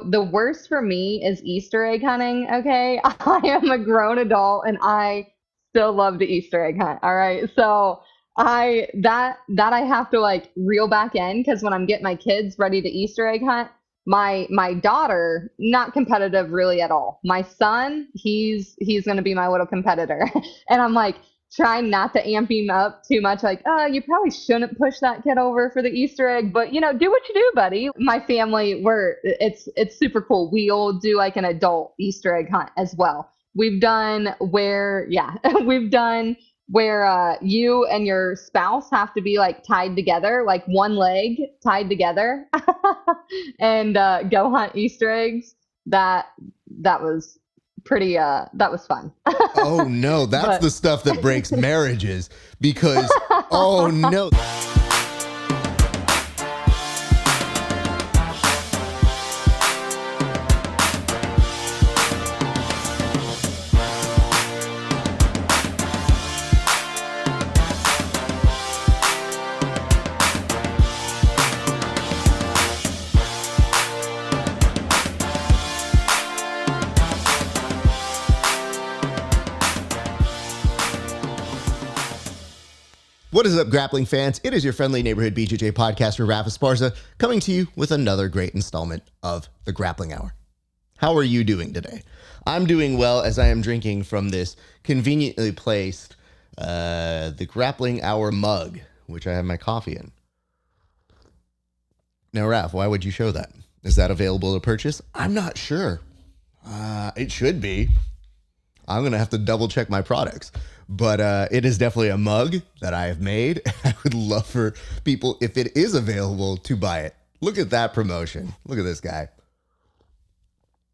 The worst for me is Easter egg hunting, okay? I am a grown adult and I still love to Easter egg hunt, all right? So that I have to like reel back in because when I'm getting my kids ready to Easter egg hunt, my daughter, not competitive really at all. My son, he's gonna be my little competitor. And I'm like trying not to amp him up too much, like, you probably shouldn't push that kid over for the Easter egg, but do what you do, buddy. My family, it's super cool. We'll do like an adult Easter egg hunt as well. We've done where, yeah, we've done where you and your spouse have to be like tied together, like one leg tied together, and go hunt Easter eggs. That that was pretty. That was fun. Oh no, that's But the stuff that breaks marriages because, oh no. What is up, grappling fans? It is your friendly neighborhood BJJ podcaster, Raph Esparza, coming to you with another great installment of the Grappling Hour. How are you doing today? I'm doing well as I am drinking from this conveniently placed the Grappling Hour mug, which I have my coffee in. Now, Raph, why would you show that? Is that available to purchase? I'm not sure. It should be. I'm going to have to double check my products. But it is definitely a mug that I have made. I would love for people, if it is available, to buy it. Look at that promotion. Look at this guy.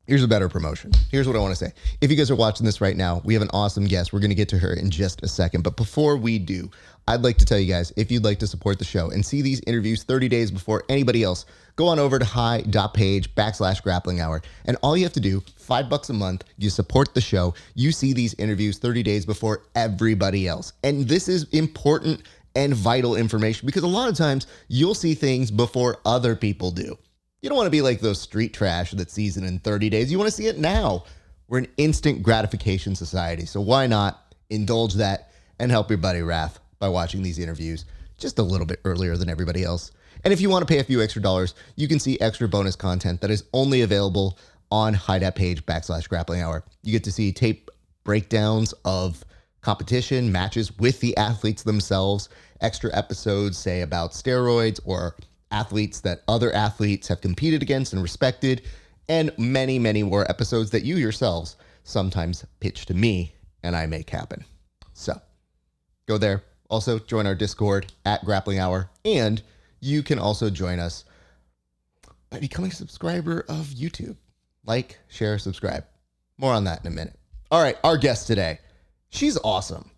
Here's a better promotion. Here's what I want to say. If you guys are watching this right now, we have an awesome guest. We're going to get to her in just a second. But before we do, I'd like to tell you guys, if you'd like to support the show and see these interviews 30 days before anybody else, go on over to HY.PAGE/grappling hour. And all you have to do, $5 a month, you support the show. You see these interviews 30 days before everybody else. And this is important and vital information because a lot of times you'll see things before other people do. You don't want to be like those street trash that sees it in 30 days. You want to see it now. We're an instant gratification society. So why not indulge that and help your buddy Raph by watching these interviews just a little bit earlier than everybody else. And if you want to pay a few extra dollars, you can see extra bonus content that is only available on HY.PAGE/grappling hour. You get to see tape breakdowns of competition matches with the athletes themselves, extra episodes, say about steroids or athletes that other athletes have competed against and respected, and many, many more episodes that you yourselves sometimes pitch to me and I make happen. So go there. Also join our Discord at Grappling Hour, and you can also join us by becoming a subscriber of YouTube. Like, share, subscribe. More on that in a minute. All right, our guest today. She's awesome.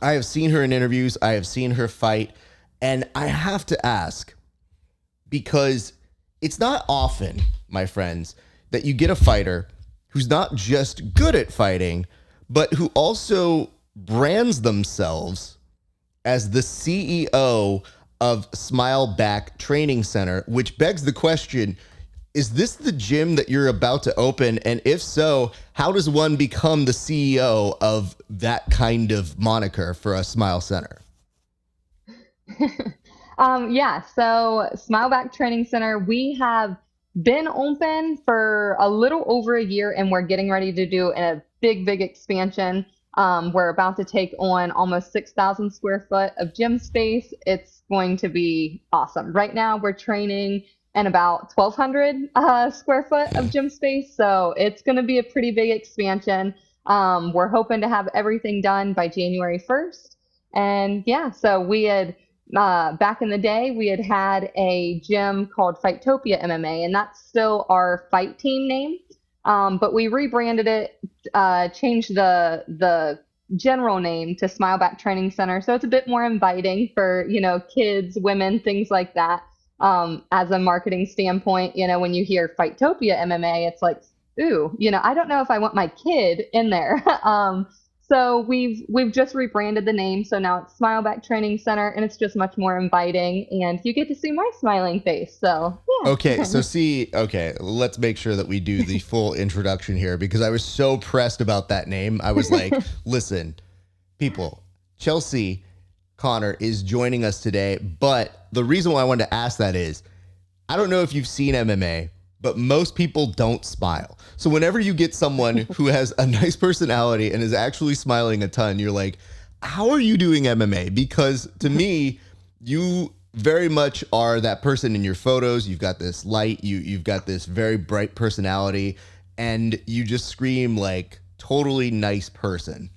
I have seen her in interviews. I have seen her fight. And I have to ask, because it's not often, my friends, that you get a fighter who's not just good at fighting, but who also brands themselves as the CEO of Smile Back Training Center, which begs the question, is this the gym that you're about to open? And if so, how does one become the CEO of that kind of moniker for a Smile Center? Yeah, so Smileback Training Center, we have been open for a little over a year and we're getting ready to do a big expansion. We're about to take on almost 6,000 square foot of gym space. It's going to be awesome. Right now we're training in about 1,200 square foot of gym space. So it's going to be a pretty big expansion. We're hoping to have everything done by January 1st. And yeah, so we had back in the day, we had a gym called Fightopia MMA, and that's still our fight team name. But we rebranded it, changed the general name to Smileback Training Center, so it's a bit more inviting for kids, women, things like that. As a marketing standpoint, when you hear Fightopia MMA, it's like, ooh, I don't know if I want my kid in there. So we've just rebranded the name. So now it's Smile Back Training Center, and it's just much more inviting, and you get to see my smiling face. So Okay, yeah. so okay, let's make sure that we do the full introduction here because I was so pressed about that name. I was like, listen, people, Chelsea Connor is joining us today, but the reason why I wanted to ask that is I don't know if you've seen MMA, but most people don't smile. So whenever you get someone who has a nice personality and is actually smiling a ton, you're like, how are you doing MMA? Because to me, you very much are that person in your photos. You've got this light, you've got this very bright personality, and you just scream like totally nice person.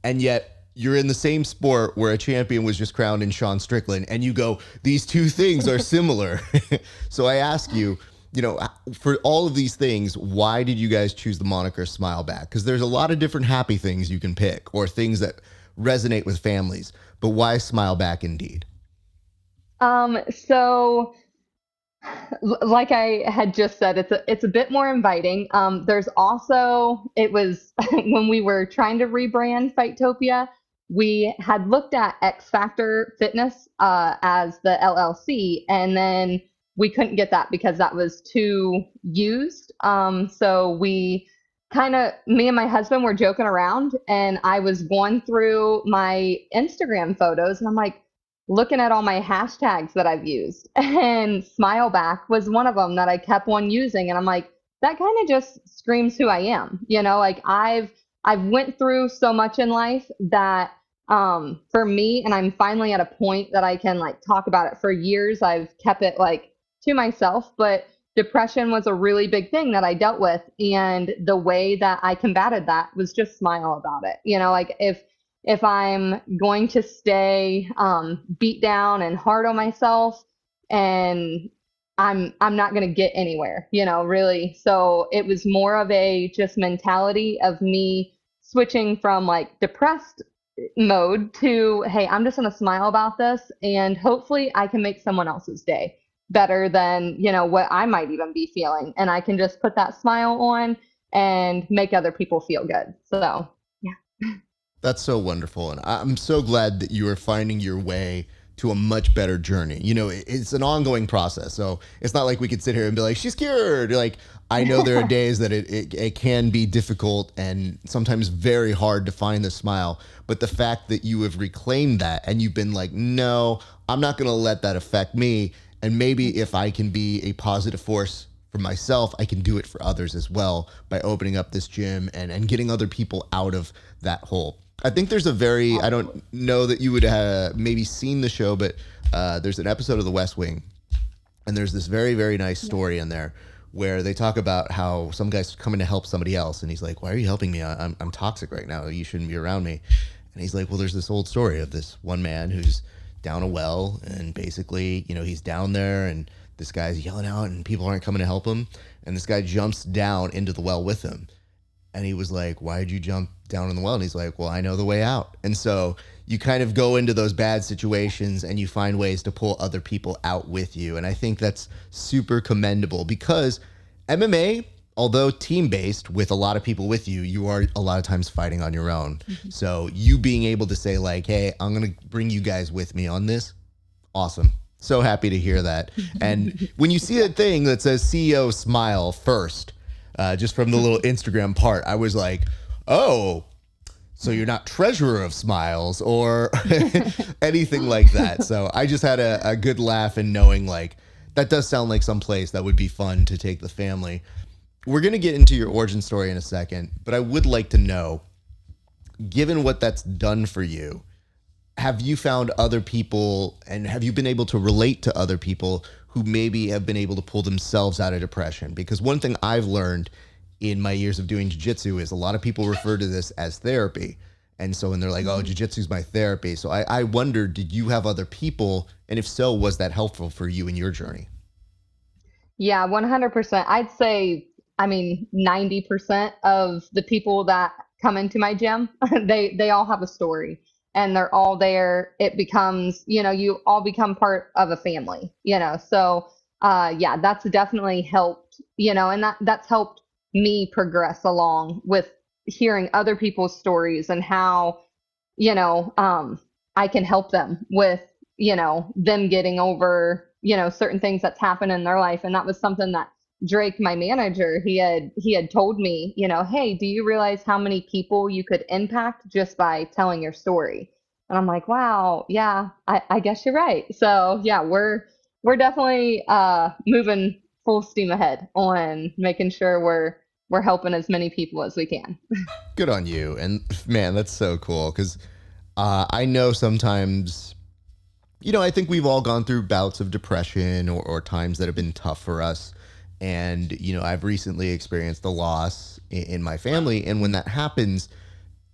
And yet you're in the same sport where a champion was just crowned in Sean Strickland, and you go, these two things are similar. So I ask you, for all of these things, why did you guys choose the moniker Smile Back? Because there's a lot of different happy things you can pick or things that resonate with families, but why Smile Back indeed? So like I had just said, it's a bit more inviting. There's also it was when we were trying to rebrand Fightopia, we had looked at X Factor Fitness as the LLC, and then we couldn't get that because that was too used. So we me and my husband were joking around, and I was going through my Instagram photos, and I'm like, looking at all my hashtags that I've used, and smile back was one of them that I kept on using. And I'm like, that kind of just screams who I am. Like I've went through so much in life that for me, and I'm finally at a point that I can like talk about it. For years I've kept it like to myself, but depression was a really big thing that I dealt with, and the way that I combated that was just smile about it. Like if I'm going to stay beat down and hard on myself, and I'm not going to get anywhere, really. So it was more of a just mentality of me switching from like depressed mode to, hey, I'm just going to smile about this, and hopefully I can make someone else's day better than, what I might even be feeling. And I can just put that smile on and make other people feel good. So, yeah. That's so wonderful. And I'm so glad that you are finding your way to a much better journey. It's an ongoing process. So it's not like we could sit here and be like, she's cured. Like, I know there are days that it can be difficult and sometimes very hard to find the smile. But the fact that you have reclaimed that and you've been like, no, I'm not going to let that affect me. And maybe if I can be a positive force for myself, I can do it for others as well by opening up this gym and getting other people out of that hole. I think there's I don't know that you would have maybe seen the show, but there's an episode of The West Wing, and there's this very, very nice story in there where they talk about how some guy's coming to help somebody else, and he's like, why are you helping me? I'm toxic right now. You shouldn't be around me. And he's like, well, there's this old story of this one man who's down a well, and basically, he's down there, and this guy's yelling out, and people aren't coming to help him, and this guy jumps down into the well with him. And he was like, why'd you jump down in the well? And he's like, well, I know the way out. And so you kind of go into those bad situations and you find ways to pull other people out with you. And I think that's super commendable because MMA, although team-based with a lot of people with you, you are a lot of times fighting on your own. Mm-hmm. So you being able to say like, hey, I'm going to bring you guys with me on this. Awesome. So happy to hear that. And when you see that thing that says CEO smile first, just from the little Instagram part, I was like, oh, so you're not treasurer of smiles or anything like that. So I just had a good laugh in knowing like, that does sound like some place that would be fun to take the family. We're going to get into your origin story in a second, but I would like to know, given what that's done for you, have you found other people and have you been able to relate to other people who maybe have been able to pull themselves out of depression? Because one thing I've learned in my years of doing jiu-jitsu is a lot of people refer to this as therapy. And so when they're like, oh, jiu-jitsu is my therapy. So I wonder, did you have other people? And if so, was that helpful for you in your journey? Yeah, 100%. I'd say, 90% of the people that come into my gym, they all have a story, and they're all there. It becomes, you all become part of a family, So, yeah, that's definitely helped, and that's helped me progress along with hearing other people's stories and how, you know, I can help them with, them getting over, certain things that's happened in their life. And that was something that Drake, my manager, he had told me, hey, do you realize how many people you could impact just by telling your story? And I'm like, wow, yeah, I guess you're right. So yeah, we're definitely moving full steam ahead on making sure we're helping as many people as we can. Good on you. And man, that's so cool because I know sometimes, I think we've all gone through bouts of depression or times that have been tough for us. And, I've recently experienced the loss in my family. And when that happens,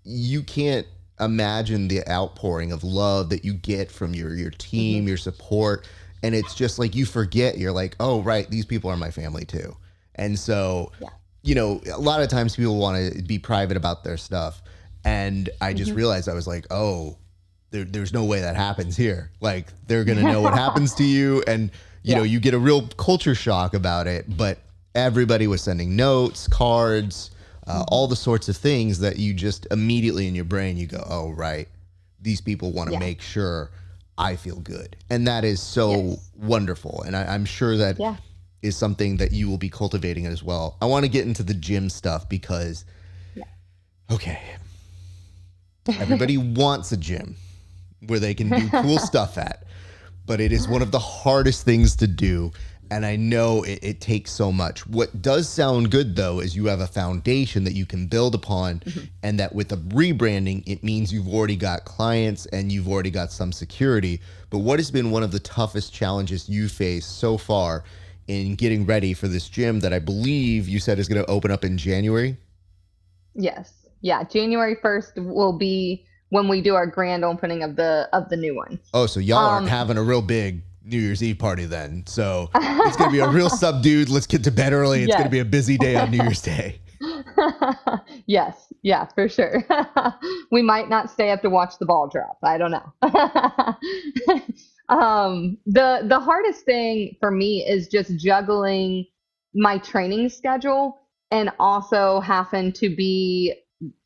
you can't imagine the outpouring of love that you get from your Hmm. team, your support. And it's just like you forget, you're like, oh, right, these people are my family too. And so, Yeah. a lot of times people want to be private about their stuff. And I just Hmm. realized I was like, oh, there's no way that happens here. Like they're going to know what happens to you. And, Yeah. you get a real culture shock about it. But everybody was sending notes, cards, Hmm. all the sorts of things that you just immediately in your brain, you go, oh, right. These people want to Yeah. make sure I feel good. And that is so Yes. wonderful. And I'm sure that Yeah. is something that you will be cultivating as well. I want to get into the gym stuff because, Yeah. okay, everybody wants a gym where they can do cool stuff at, but it is one of the hardest things to do. And I know it takes so much. What does sound good though is you have a foundation that you can build upon, Mhm. and that with the rebranding, it means you've already got clients and you've already got some security. But what has been one of the toughest challenges you faced so far in getting ready for this gym that I believe you said is going to open up in January? Yes. Yeah. January 1st will be when we do our grand opening of the new one. Oh, so y'all aren't Um having a real big New Year's Eve party then. So it's going to be a real subdued, let's get to bed early. It's going to yes. be a busy day on New Year's Day. Yes. Yeah, for sure. We might not stay up to watch the ball drop. I don't know. The hardest thing for me is just juggling my training schedule and also having to be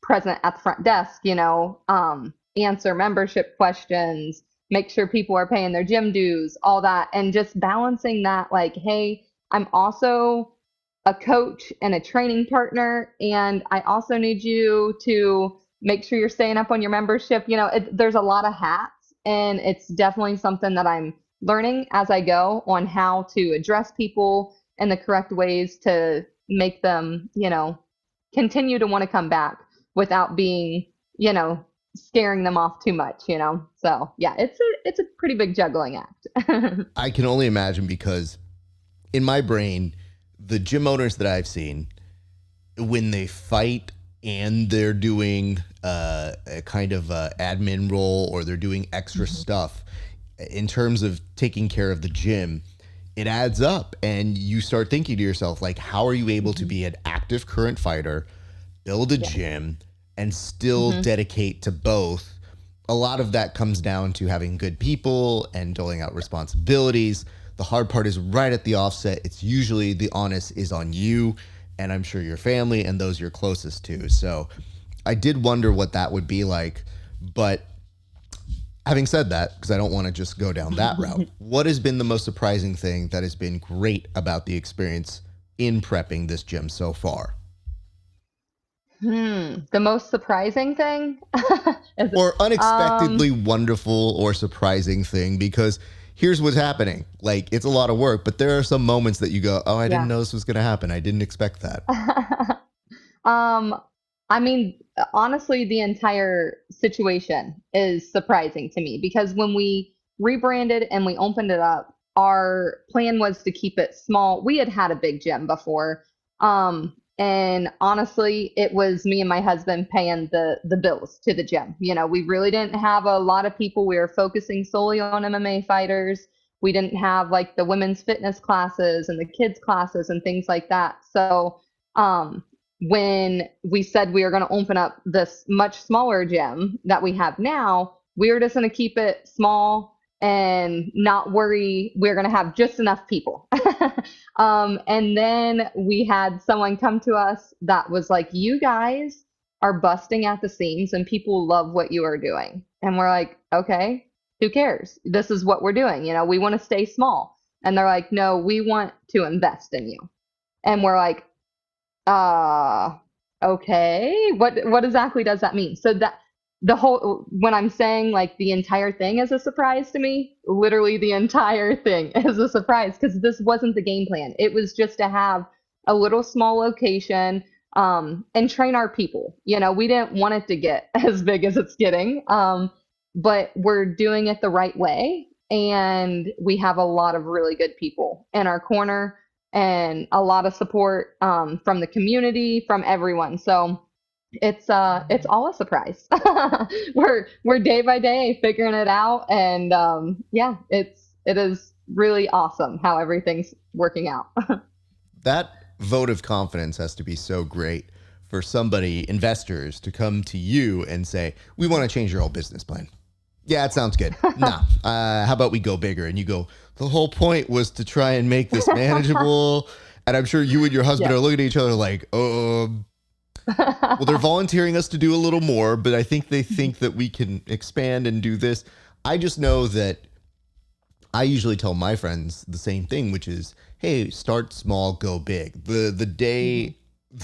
present at the front desk, answer membership questions, make sure people are paying their gym dues, all that, and just balancing that like, hey, I'm also a coach and a training partner, and I also need you to make sure you're staying up on your membership. There's a lot of hats, and it's definitely something that I'm learning as I go on how to address people in the correct ways to make them, continue to want to come back without being, you know, scaring them off too much. So yeah, it's a pretty big juggling act. I can only imagine because in my brain, the gym owners that I've seen, when they fight and they're doing a kind of admin role or they're doing extra Mhm. stuff in terms of taking care of the gym, it adds up. And you start thinking to yourself, like, how are you able to Mhm. be an active current fighter, build a Yes. gym, and still Hmm. dedicate to both? A lot of that comes down to having good people and doling out responsibilities. The hard part is right at the offset. It's usually the onus is on you and I'm sure your family and those you're closest to. So I did wonder what that would be like. But having said that, because I don't want to just go down that route, what has been the most surprising thing that has been great about the experience in prepping this gym so far? The most surprising thing is, Or um, unexpectedly wonderful or surprising thing? Because here's what's happening. Like, it's a lot of work, but there are some moments that you go, oh, I didn't yeah. know this was going to happen. I didn't expect that. Um, I mean, honestly, the entire situation is surprising to me because when we rebranded and we opened it up, our plan was to keep it small. We had had a big gym before. And honestly, it was me and my husband paying the bills to the gym. We really didn't have a lot of people. We were focusing solely on MMA fighters. We didn't have like the women's fitness classes and the kids classes and things like that. So, when we said we were going to open up this much smaller gym that we have now, we were just going to keep it small and not worry. We're going to have just enough people. And then we had someone come to us that was like, you guys are busting at the seams and people love what you are doing. And we're like, okay, who cares? This is what we're doing. We want to stay small. And they're like, no, we want to invest in you. And we're like, uh, okay, what exactly does that mean? So that the whole when I'm saying like the entire thing is a surprise to me, literally the entire thing is a surprise because this wasn't the game plan. It was just to have a little small location and train our people. We didn't want it to get as big as it's getting, but we're doing it the right way, and we have a lot of really good people in our corner and a lot of support from the community, from everyone. So it's all a surprise. We're day by day figuring it out, and yeah, it is really awesome how everything's working out. That vote of confidence has to be so great for investors, to come to you and say, we want to change your whole business plan. Yeah, it sounds good. Nah, how about we go bigger? And you go, the whole point was to try and make this manageable. And I'm sure you and your husband are looking at each other like, well, they're volunteering us to do a little more, but I think they think that we can expand and do this. I just know that I usually tell my friends the same thing, which is, hey, start small, go big. The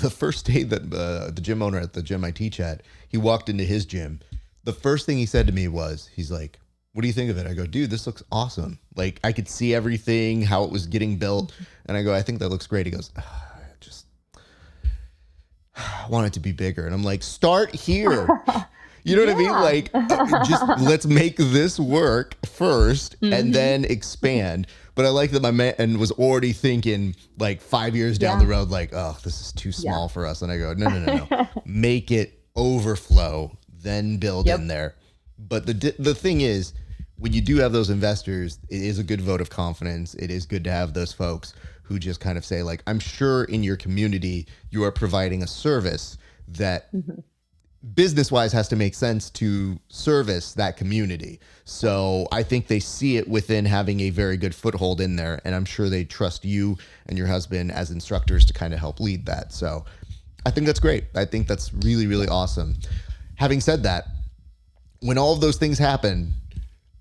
first day that the gym owner at the gym I teach at, he walked into his gym. The first thing he said to me was, he's like, what do you think of it? I go, dude, this looks awesome. Like, I could see everything, how it was getting built. And I go, I think that looks great. He goes, I want it to be bigger. And I'm like, start here. You know what I mean? Like, just let's make this work first and then expand. But I like that my man was already thinking like 5 years down the road, like, oh, this is too small for us. And I go, no. Make it overflow, then build in there. But the thing is, when you do have those investors, it is a good vote of confidence. It is good to have those folks who just kind of say, like, I'm sure in your community, you are providing a service that business-wise has to make sense to service that community. So I think they see it within having a very good foothold in there. And I'm sure they trust you and your husband as instructors to kind of help lead that. So I think that's great. I think that's really, really awesome. Having said that, when all of those things happen,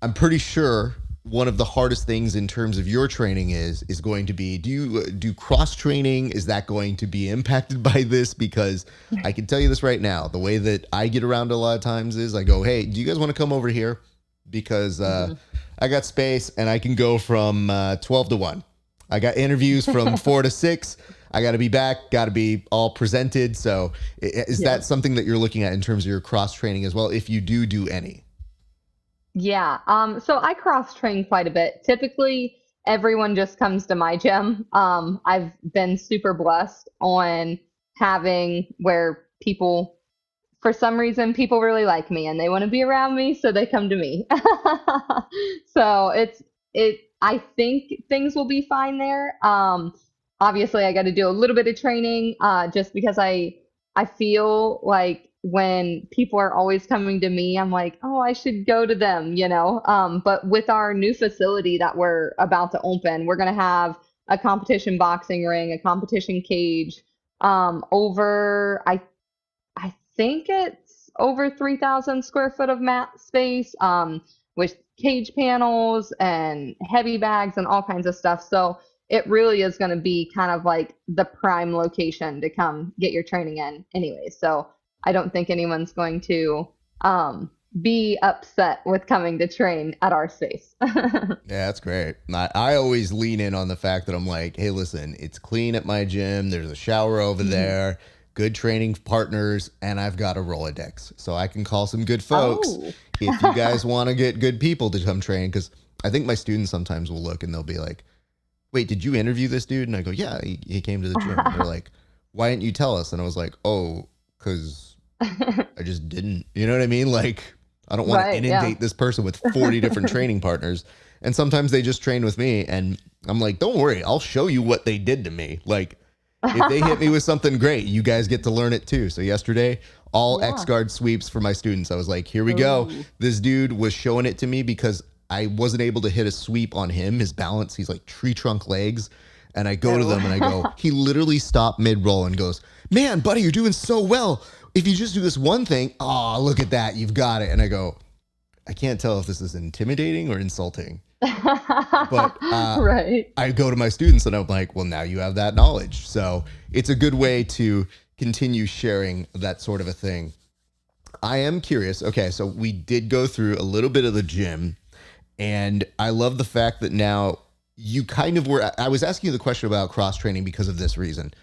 I'm pretty sure one of the hardest things in terms of your training is going to be, do you do cross training? Is that going to be impacted by this? Because I can tell you this right now, the way that I get around a lot of times is I go, hey, do you guys want to come over here? Because I got space and I can go from 12 to 1. I got interviews from 4 to 6. I got to be back, got to be all presented. So is that something that you're looking at in terms of your cross training as well, if you do any? Yeah. So I cross train quite a bit. Typically, everyone just comes to my gym. I've been super blessed on having where people, for some reason, people really like me and they want to be around me, so they come to me. So I think things will be fine there. Obviously I got to do a little bit of training, just because I feel like when people are always coming to me, I'm like, oh, I should go to them, but with our new facility that we're about to open, we're going to have a competition boxing ring, a competition cage, over, I think it's over 3,000 square foot of mat space, with cage panels and heavy bags and all kinds of stuff. So it really is going to be kind of like the prime location to come get your training in anyway. So I don't think anyone's going to be upset with coming to train at our space. Yeah, that's great. I always lean in on the fact that I'm like, hey, listen, it's clean at my gym. There's a shower over there, good training partners, and I've got a Rolodex. So I can call some good folks if you guys want to get good people to come train. Because I think my students sometimes will look and they'll be like, wait, did you interview this dude? And I go, yeah, he came to the gym. And they're like, why didn't you tell us? And I was like, oh, because I just didn't. You know what I mean? Like, I don't want to inundate this person with 40 different training partners. And sometimes they just train with me. And I'm like, don't worry, I'll show you what they did to me. Like, if they hit me with something great, you guys get to learn it too. So yesterday, all X guard sweeps for my students. I was like, here we go. This dude was showing it to me because I wasn't able to hit a sweep on him. His balance, he's like tree trunk legs. And I go to them and I go, he literally stopped mid-roll and goes, man, buddy, you're doing so well. if you just do this one thing, oh, look at that, you've got it. And I go, I can't tell if this is intimidating or insulting. But Right. I go to my students and I'm like, well, now you have that knowledge. So it's a good way to continue sharing that sort of a thing. I am curious. Okay, so we did go through a little bit of the gym, and I love the fact that now you kind of were, I was asking you the question about cross training because of this reason.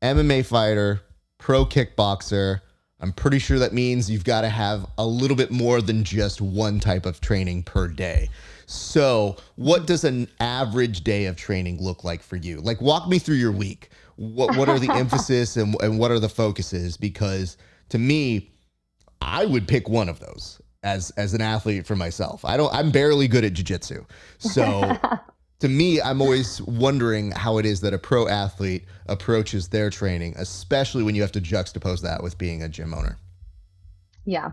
MMA fighter, pro kickboxer. I'm pretty sure that means you've got to have a little bit more than just one type of training per day. So what does an average day of training look like for you? Like, walk me through your week. What are the emphasis and what are the focuses? Because to me, I would pick one of those as an athlete for myself. I'm barely good at jiu-jitsu. So to me, I'm always wondering how it is that a pro athlete approaches their training, especially when you have to juxtapose that with being a gym owner. Yeah.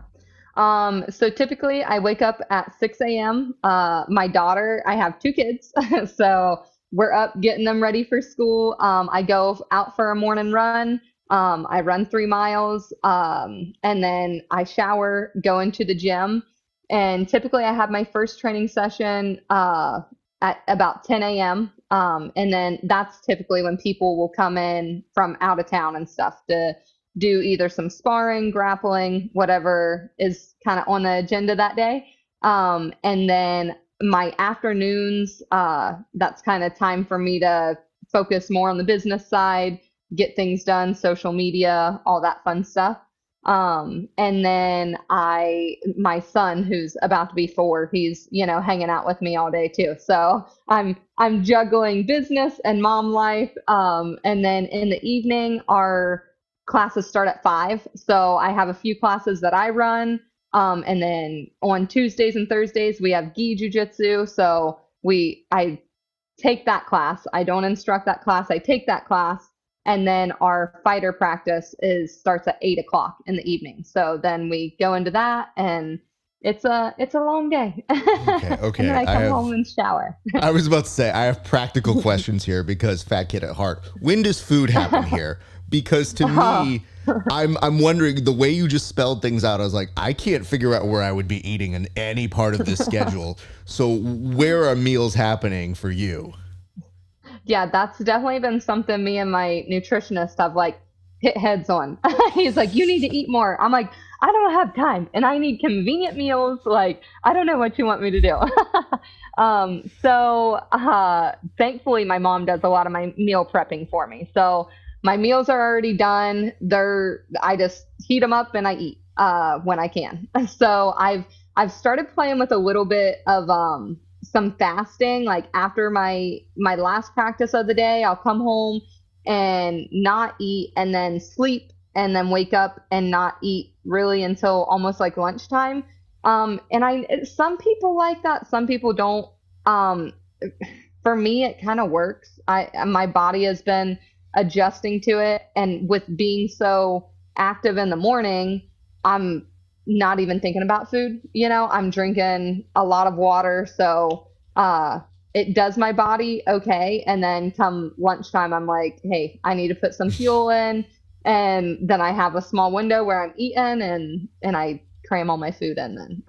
So typically I wake up at 6 a.m. My daughter, I have two kids, so we're up getting them ready for school. I go out for a morning run. I run 3 miles, and then I shower, go into the gym. And typically I have my first training session at about 10 a.m. And then that's typically when people will come in from out of town and stuff to do either some sparring, grappling, whatever is kind of on the agenda that day. And then my afternoons, that's kind of time for me to focus more on the business side, get things done, social media, all that fun stuff. And then my son, who's about to be 4, he's, hanging out with me all day too. So I'm juggling business and mom life. And then in the evening, our classes start at 5. So I have a few classes that I run. And then on Tuesdays and Thursdays, we have gi jiu-jitsu. So I take that class. I don't instruct that class. I take that class. And then our fighter practice starts at 8 o'clock in the evening. So then we go into that, and it's a long day. Okay. And then I come home and shower. I was about to say, I have practical questions here because fat kid at heart. When does food happen here? Because to me, I'm wondering, the way you just spelled things out, I was like, I can't figure out where I would be eating in any part of this schedule. So where are meals happening for you? Yeah, that's definitely been something me and my nutritionist have hit heads on. He's like, you need to eat more. I'm like, I don't have time and I need convenient meals. Like, I don't know what you want me to do. Thankfully my mom does a lot of my meal prepping for me. So my meals are already done. I just heat them up and I eat when I can. So I've started playing with a little bit of some fasting. Like after my last practice of the day, I'll come home and not eat and then sleep and then wake up and not eat really until almost like lunchtime. Some people like that, some people don't. For me, it kind of works. My body has been adjusting to it, and with being so active in the morning, I'm not even thinking about food. I'm drinking a lot of water, so it does my body okay. And then come lunchtime, I'm like, hey, I need to put some fuel in, and then I have a small window where I'm eating, and I cram all my food in then.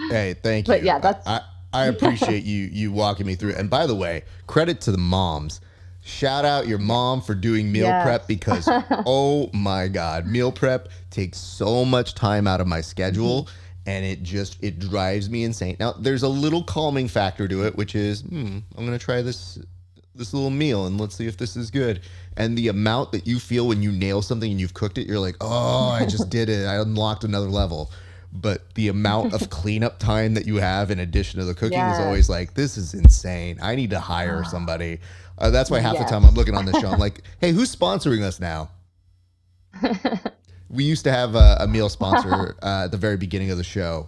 Hey, thank you. But yeah, that's I appreciate you walking me through. And by the way, credit to the moms. Shout out your mom for doing meal prep, because oh my God, meal prep takes so much time out of my schedule, and it drives me insane. Now there's a little calming factor to it, which is I'm gonna try this little meal and let's see if this is good. And the amount that you feel when you nail something and you've cooked it, you're like, oh, I just did it. I unlocked another level. But the amount of cleanup time that you have in addition to the cooking is always like, this is insane. I need to hire somebody. That's why half the time I'm looking on the show, I'm like, hey, who's sponsoring us now? We used to have a meal sponsor at the very beginning of the show.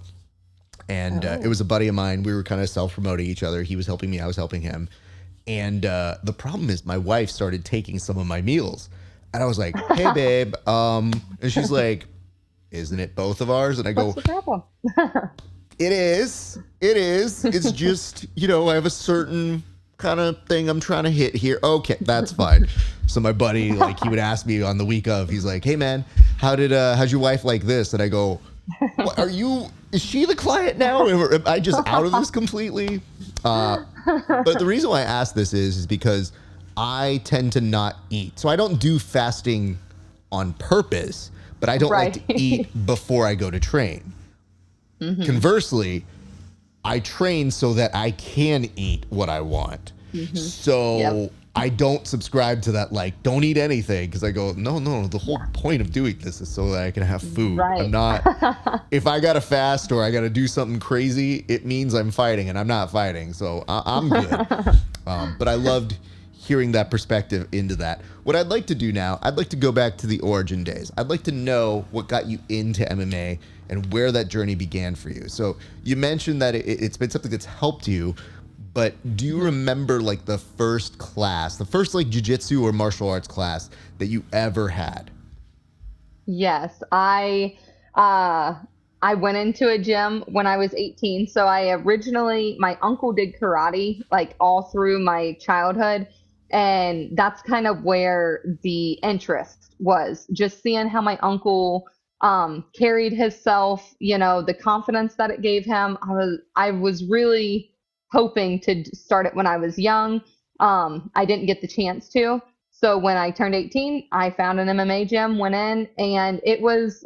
And it was a buddy of mine. We were kind of self-promoting each other. He was helping me. I was helping him. And the problem is my wife started taking some of my meals. And I was like, hey, babe. And she's like, isn't it both of ours? And I go, what's the problem? It is. It's just, I have a certain kind of thing I'm trying to hit here. Okay, that's fine. So my buddy, he would ask me on the week of, he's like, hey man, how's your wife like this? And I go, what, is she the client now? Or am I just out of this completely? But the reason why I ask this is because I tend to not eat. So I don't do fasting on purpose, but I don't like to eat before I go to train. Mm-hmm. Conversely, I train so that I can eat what I want. Mm-hmm. So I don't subscribe to that, like, don't eat anything, because I go, no, the whole point of doing this is so that I can have food. Right. I'm not, if I got to fast or I got to do something crazy, it means I'm fighting, and I'm not fighting. So I'm good. But I loved hearing that perspective into that. What I'd like to do now, I'd like to go back to the origin days. I'd like to know what got you into MMA and where that journey began for you. So you mentioned that it's been something that's helped you, but do you remember like the first class, the first like jiu-jitsu or martial arts class that you ever had? Yes, I went into a gym when I was 18. So my uncle did karate like all through my childhood. And that's kind of where the interest was, just seeing how my uncle carried himself, the confidence that it gave him. I was really hoping to start it when I was young. I didn't get the chance to. So when I turned 18, I found an MMA gym, went in, and it was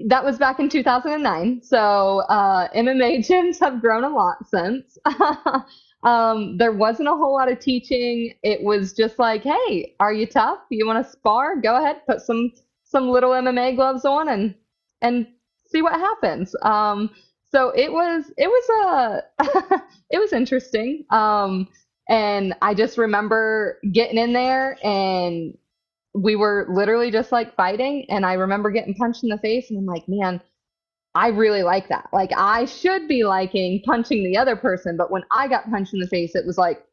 that was back in 2009. So MMA gyms have grown a lot since. There wasn't a whole lot of teaching. It was just like, hey, are you tough? You want to spar? Go ahead, put some little MMA gloves on and see what happens. So it was it was interesting. And I just remember getting in there, and we were literally just like fighting. And I remember getting punched in the face, and I'm like, man, I really like that. Like, I should be liking punching the other person, but when I got punched in the face, it was like,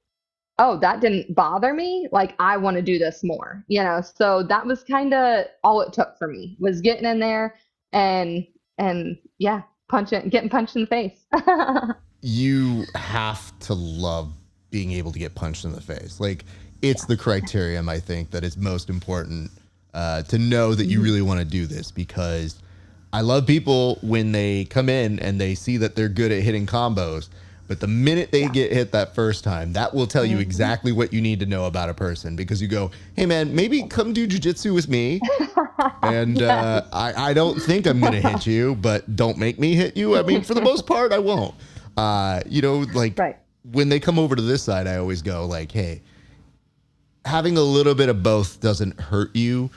oh, that didn't bother me. Like, I want to do this more, So that was kind of all it took for me, was getting in there and yeah, getting punched in the face. You have to love being able to get punched in the face. Like, it's the criterion, I think, that is most important to know that you really want to do this, because I love people when they come in and they see that they're good at hitting combos, but the minute they get hit that first time, that will tell you exactly what you need to know about a person, because you go, hey man, maybe come do jiu-jitsu with me. And I don't think I'm going to hit you, but don't make me hit you. I mean, for the most part, I won't. When they come over to this side, I always go like, hey, having a little bit of both doesn't hurt you.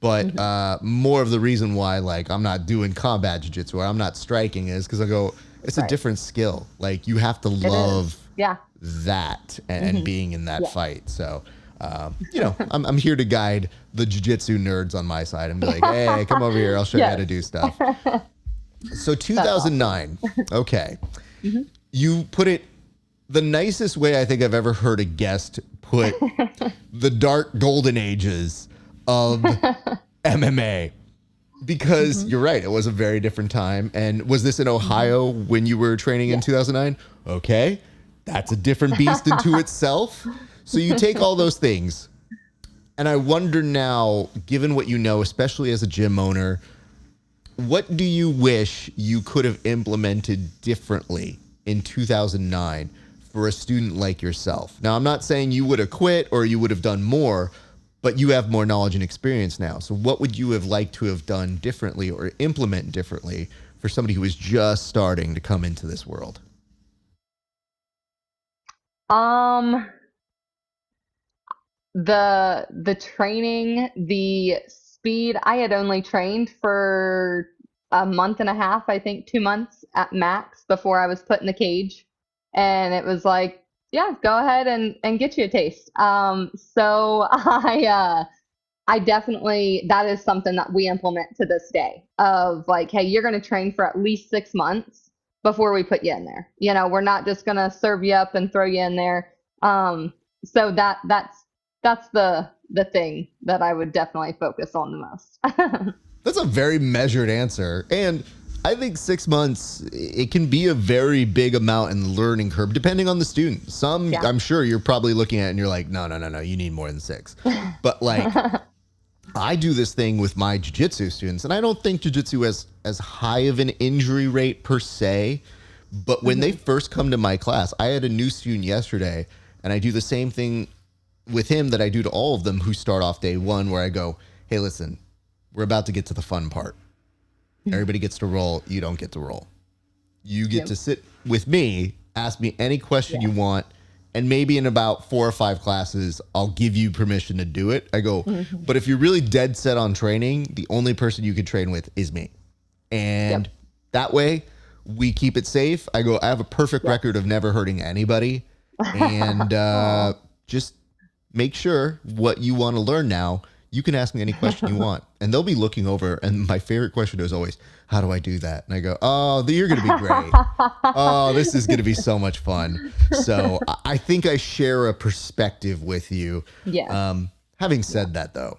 But more of the reason why, like, I'm not doing combat jiu-jitsu or I'm not striking is because I go, it's a different skill. Like, you have to love that and being in that fight. So, I'm here to guide the jiu-jitsu nerds on my side and be like, hey, come over here. I'll show you how to do stuff. So 2009. Awesome. Okay. You put it the nicest way I think I've ever heard a guest put the dark golden ages of MMA, because you're right, it was a very different time. And was this in Ohio when you were training in 2009? Okay, that's a different beast into itself. So you take all those things, and I wonder now, given what you know, especially as a gym owner, what do you wish you could have implemented differently in 2009 for a student like yourself? Now, I'm not saying you would have quit or you would have done more, but you have more knowledge and experience now. So what would you have liked to have done differently or implement differently for somebody who is just starting to come into this world? The training, the speed, I had only trained for a month and a half, I think 2 months at max before I was put in the cage. And it was like, yeah, go ahead and get you a taste. So I definitely, that is something that we implement to this day, of like, hey, you're going to train for at least 6 months before we put you in there. We're not just going to serve you up and throw you in there. So that's the thing that I would definitely focus on the most. That's a very measured answer. And I think 6 months, it can be a very big amount in the learning curve, depending on the student. Some, I'm sure you're probably looking at it and you're like, no, you need more than 6. But like, I do this thing with my jiu-jitsu students, and I don't think jiu-jitsu has as high of an injury rate per se, but when they first come to my class, I had a new student yesterday, and I do the same thing with him that I do to all of them who start off day one, where I go, hey, listen, we're about to get to the fun part. Everybody gets to roll. You don't get to roll. You get to sit with me, ask me any question you want, and maybe in about 4 or 5 classes, I'll give you permission to do it. I go, but if you're really dead set on training, the only person you can train with is me. And that way, we keep it safe. I go, I have a perfect record of never hurting anybody. And just make sure what you want to learn now, you can ask me any question you want. And they'll be looking over. And my favorite question is always, how do I do that? And I go, oh, you're going to be great. Oh, this is going to be so much fun. So I think I share a perspective with you. Yeah. Having said that, though,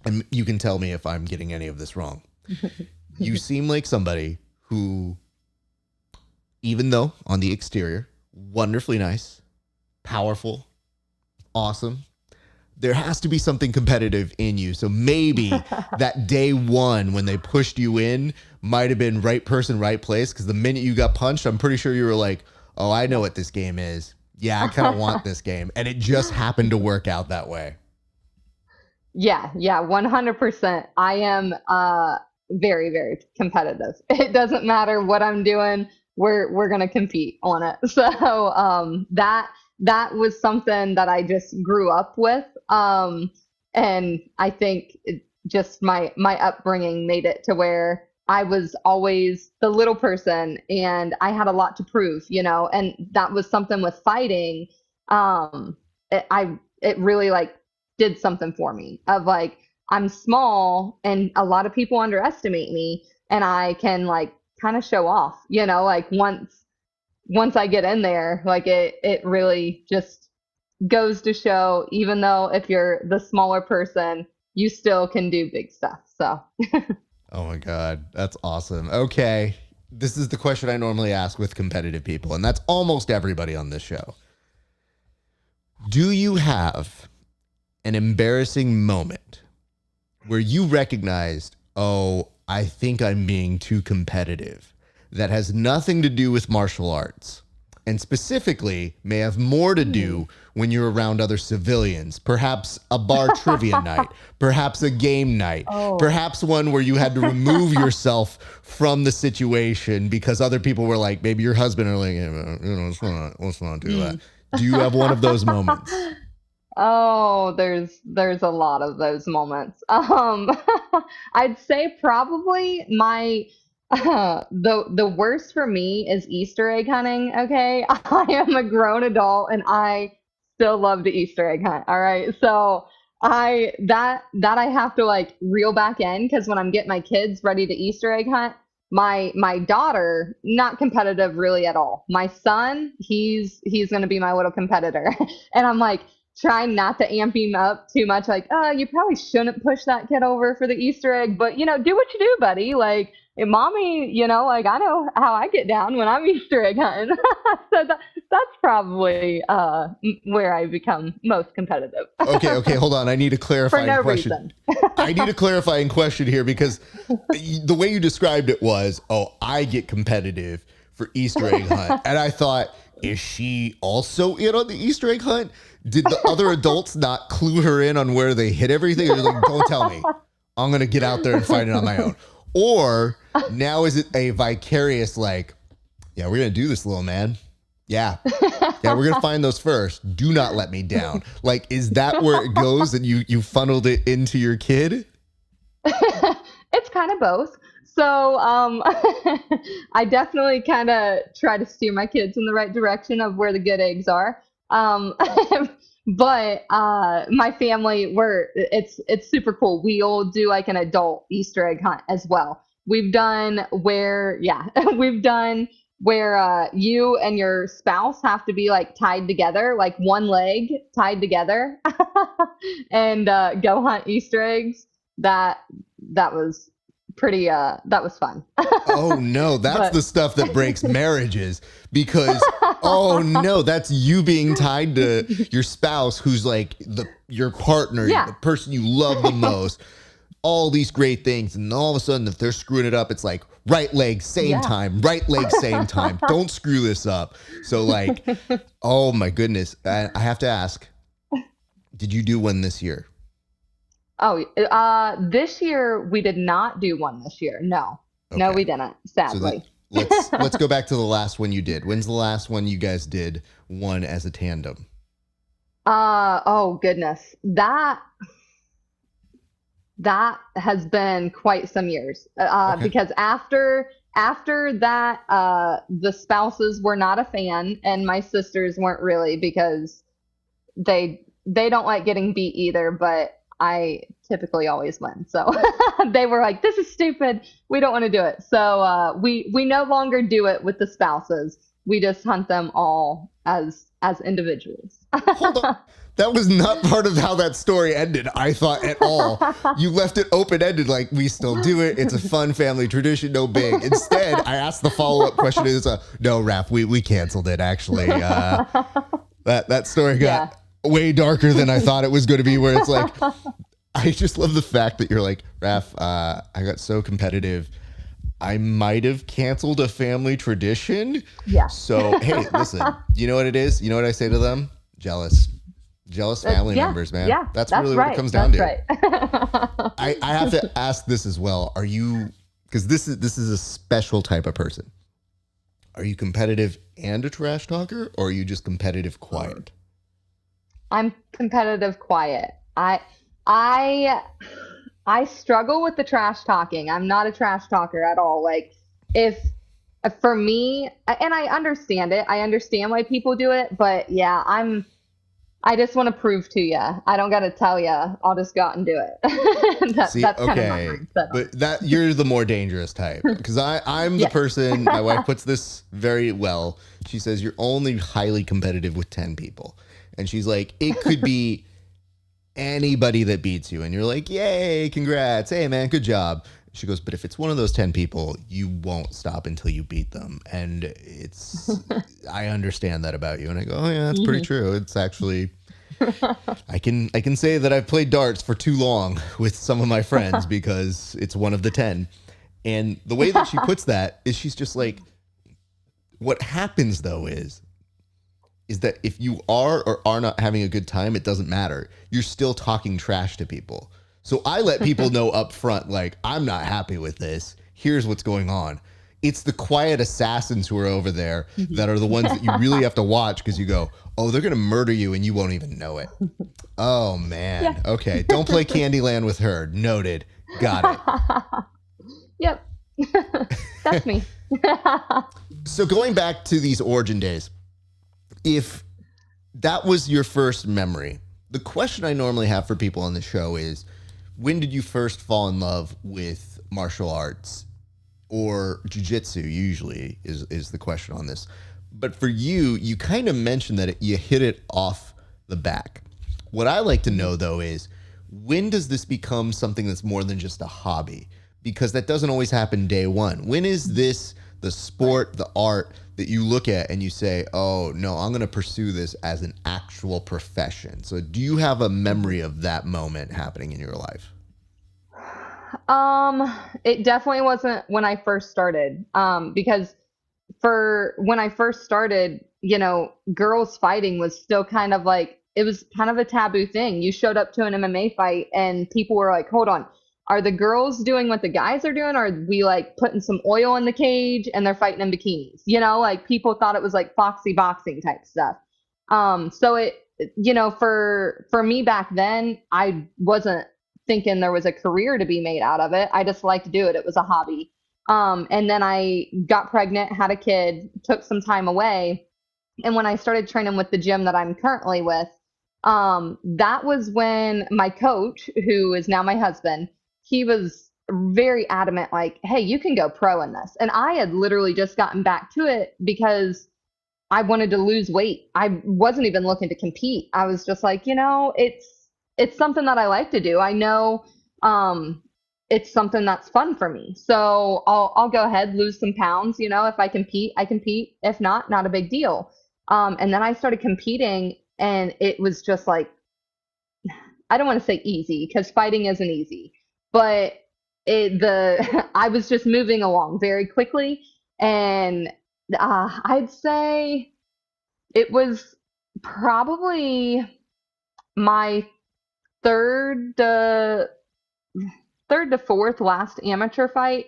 and you can tell me if I'm getting any of this wrong. You seem like somebody who, even though on the exterior, wonderfully nice, powerful, awesome, there has to be something competitive in you. So maybe that day one when they pushed you in might have been right person, right place. Because the minute you got punched, I'm pretty sure you were like, oh, I know what this game is. Yeah, I kind of want this game. And it just happened to work out that way. Yeah, 100%. I am very, very competitive. It doesn't matter what I'm doing. We're gonna compete on it. So that was something that I just grew up with. And I think just my upbringing made it to where I was always the little person and I had a lot to prove, and that was something with fighting. It really like did something for me of like, I'm small and a lot of people underestimate me and I can like kind of show off, like once I get in there, like it really just goes to show, even though if you're the smaller person, you still can do big stuff. So. Oh my God, that's awesome. Okay. This is the question I normally ask with competitive people, and that's almost everybody on this show. Do you have an embarrassing moment where you recognized, oh, I think I'm being too competitive, that has nothing to do with martial arts, and specifically may have more to do when you're around other civilians, perhaps a bar trivia night, perhaps a game night, perhaps one where you had to remove yourself from the situation because other people were like, maybe your husband are like, let's not do that. Do you have one of those moments? Oh, there's a lot of those moments. I'd say probably my the worst for me is Easter egg hunting, okay? I am a grown adult and I still love to Easter egg hunt. All right. So that I have to like reel back in because when I'm getting my kids ready to Easter egg hunt, my daughter, not competitive really at all. My son, he's gonna be my little competitor. And I'm like trying not to amp him up too much, like, you probably shouldn't push that kid over for the Easter egg, but do what you do, buddy. Like, and mommy, like I know how I get down when I'm Easter egg hunting. So that's probably where I become most competitive. Okay, hold on. I need a clarifying For no question. reason. I need a clarifying question here because the way you described it was, oh, I get competitive for Easter egg hunt. And I thought, is she also in on the Easter egg hunt? Did the other adults not clue her in on where they hit everything? Or like, don't tell me. I'm going to get out there and find it on my own. Or now is it a vicarious like, yeah, we're going to do this, little man. Yeah, we're going to find those first. Do not let me down. Like, is that where it goes and you funneled it into your kid? It's kind of both. So I definitely kind of try to steer my kids in the right direction of where the good eggs are. But my family, it's super cool. We'll do like an adult Easter egg hunt as well. We've done where you and your spouse have to be like tied together, like one leg tied together, and go hunt Easter eggs. That was pretty that was fun. Oh no, that's the stuff that breaks marriages, because Oh no, that's you being tied to your spouse who's like your partner, Yeah. the person you love the most. All these great things, and all of a sudden, if they're screwing it up, it's like right leg, same Yeah. time, right leg, same time. Don't screw this up. So like, oh my goodness. I have to ask, did you do one this year? Oh, this year we did not do one this year. No. No, Okay. we didn't, So sadly. let's go back to the last one you did. When's the last one you guys did one as a tandem? Oh goodness. That has been quite some years. Okay. Because after that, the spouses were not a fan, and my sisters weren't really because they don't like getting beat either, but I typically always win. So they were like, "This is stupid. We don't want to do it." So we no longer do it with the spouses. We just hunt them all as individuals. Hold on. That was not part of how that story ended, I thought, at all. You left it open-ended, like, we still do it. It's a fun family tradition, no big. Instead, I asked the follow-up question is, no, Raph, we canceled it, actually. That story got way darker than I thought it was going to be, where it's like, I just love the fact that you're like, Raph, I got so competitive. I might have canceled a family tradition. Yeah. So, hey, listen, you know what it is? You know what I say to them? Jealous family members, man. Yeah, That's really what it comes down to. Right. I have to ask this as well. Are you, because this is a special type of person. Are you competitive and a trash talker, or are you just competitive quiet? I'm competitive quiet. I I struggle with the trash talking. I'm not a trash talker at all. Like if for me, and I understand it. I understand why people do it, but yeah, I just want to prove to you. I don't got to tell you. I'll just go out and do it. See, That's kind of my okay, mindset. but that you're the more dangerous type, because I'm the Yes. person. My wife puts this very well. She says you're only highly competitive with 10 people, and she's like, it could be anybody that beats you, and you're like, yay, congrats, hey man, good job. She goes, but if it's one of those 10 people, you won't stop until you beat them. And it's, I understand that about you. And I go, oh yeah, that's pretty true. It's actually, I can say that I've played darts for too long with some of my friends because it's one of the 10. And the way that she puts that is she's just like, what happens though is that if you are or are not having a good time, it doesn't matter. You're still talking trash to people. So I let people know up front, like, I'm not happy with this. Here's what's going on. It's the quiet assassins who are over there that are the ones that you really have to watch, because you go, oh, they're going to murder you and you won't even know it. Oh, man. Yeah. Okay. Don't play Candyland with her. Noted. Got it. Yep. That's me. So going back to these origin days, if that was your first memory, the question I normally have for people on the show is, when did you first fall in love with martial arts, or jiu-jitsu usually is the question on this. But for you, you kind of mentioned that you hit it off the back. What I like to know though is, when does this become something that's more than just a hobby? Because that doesn't always happen day one. When is this the sport, the art that you look at and you say, oh no, I'm going to pursue this as an actual profession? So do you have a memory of that moment happening in your life? It definitely wasn't when I first started. Because for when I first started, girls fighting was still kind of like, it was kind of a taboo thing. You showed up to an MMA fight and people were like, hold on, are the girls doing what the guys are doing? Or are we like putting some oil in the cage and they're fighting in bikinis? Like people thought it was like foxy boxing type stuff. So for me back then, I wasn't thinking there was a career to be made out of it. I just liked to do it. It was a hobby. And then I got pregnant, had a kid, took some time away. And when I started training with the gym that I'm currently with, that was when my coach, who is now my husband, he was very adamant, like, hey, you can go pro in this. And I had literally just gotten back to it because I wanted to lose weight. I wasn't even looking to compete. I was just like, it's something that I like to do. I know it's something that's fun for me. So I'll go ahead, lose some pounds. If I compete, I compete. If not, not a big deal. And then I started competing, and it was just like, I don't want to say easy because fighting isn't easy, but I was just moving along very quickly, and I'd say it was probably my third to third to fourth last amateur fight,